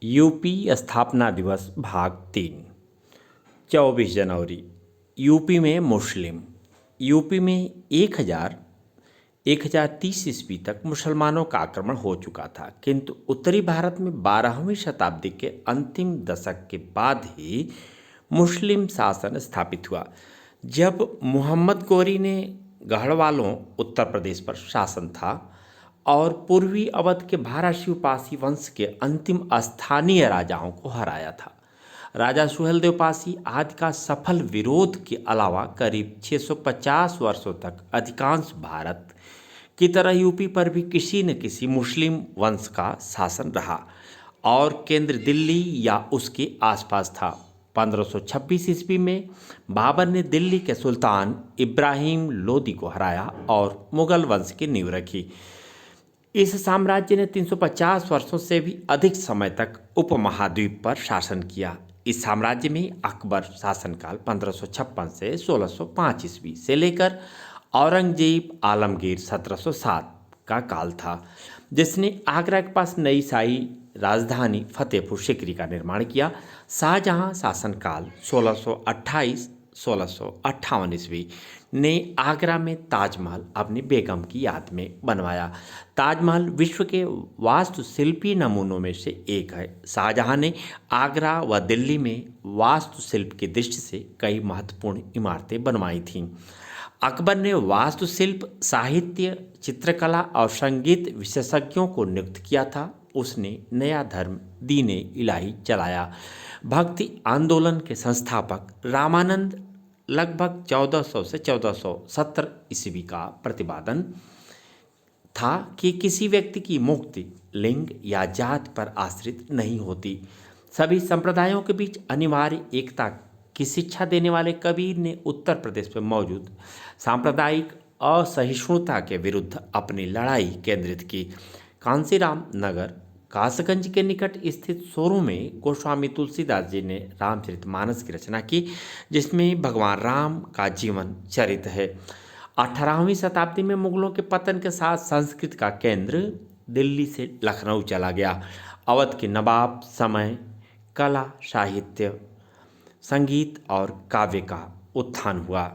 UP स्थापना दिवस भाग 3। 24 जनवरी। यूपी में मुस्लिम। यूपी में 1030 ईस्वी तक मुसलमानों का आक्रमण हो चुका था, किंतु उत्तरी भारत में 12वीं शताब्दी के अंतिम दशक के बाद ही मुस्लिम शासन स्थापित हुआ। जब मोहम्मद गोरी ने गढ़वालों उत्तर प्रदेश पर शासन था और पूर्वी अवध के भाराशिव पासी वंश के अंतिम स्थानीय राजाओं को हराया था। राजा सुहेलदेव पासी आदि का सफल विरोध के अलावा करीब 650 वर्षों तक अधिकांश भारत की तरह यूपी पर भी किसी न किसी मुस्लिम वंश का शासन रहा और केंद्र दिल्ली या उसके आसपास था। 1526 ईस्वी में बाबर ने दिल्ली के सुल्तान इब्राहिम लोदी को हराया और मुगल वंश की नींव रखी। इस साम्राज्य ने 350 वर्षों से भी अधिक समय तक उपमहाद्वीप पर शासन किया। इस साम्राज्य में अकबर शासनकाल 1556 से 1605 ईस्वी से लेकर औरंगजेब आलमगीर 1707 का काल था, जिसने आगरा के पास नई शाही राजधानी फतेहपुर सिकरी का निर्माण किया। शाहजहां शासनकाल 1628 ईस्वी ने आगरा में ताजमहल अपनी बेगम की याद में बनवाया। ताजमहल विश्व के वास्तुशिल्पी नमूनों में से एक है। शाहजहां ने आगरा व दिल्ली में वास्तुशिल्प की दृष्टि से कई महत्वपूर्ण इमारतें बनवाई थीं। अकबर ने वास्तुशिल्प, साहित्य, चित्रकला और संगीत विशेषज्ञों को नियुक्त किया था। उसने नया धर्म दीन इलाही चलाया। भक्ति आंदोलन के संस्थापक रामानंद लगभग 1400 से 1470 ईस्वी का प्रतिपादन था कि किसी व्यक्ति की मुक्ति लिंग या जात पर आश्रित नहीं होती। सभी संप्रदायों के बीच अनिवार्य एकता की शिक्षा देने वाले कबीर ने उत्तर प्रदेश में मौजूद सांप्रदायिक असहिष्णुता के विरुद्ध अपनी लड़ाई केंद्रित की। कांसीराम नगर कासगंज के निकट स्थित सोरू में गोस्वामी तुलसीदास जी ने रामचरितमानस की रचना की, जिसमें भगवान राम का जीवन चरित है। 18वीं शताब्दी में मुगलों के पतन के साथ संस्कृत का केंद्र दिल्ली से लखनऊ चला गया। अवध के नवाब समय कला, साहित्य, संगीत और काव्य का उत्थान हुआ।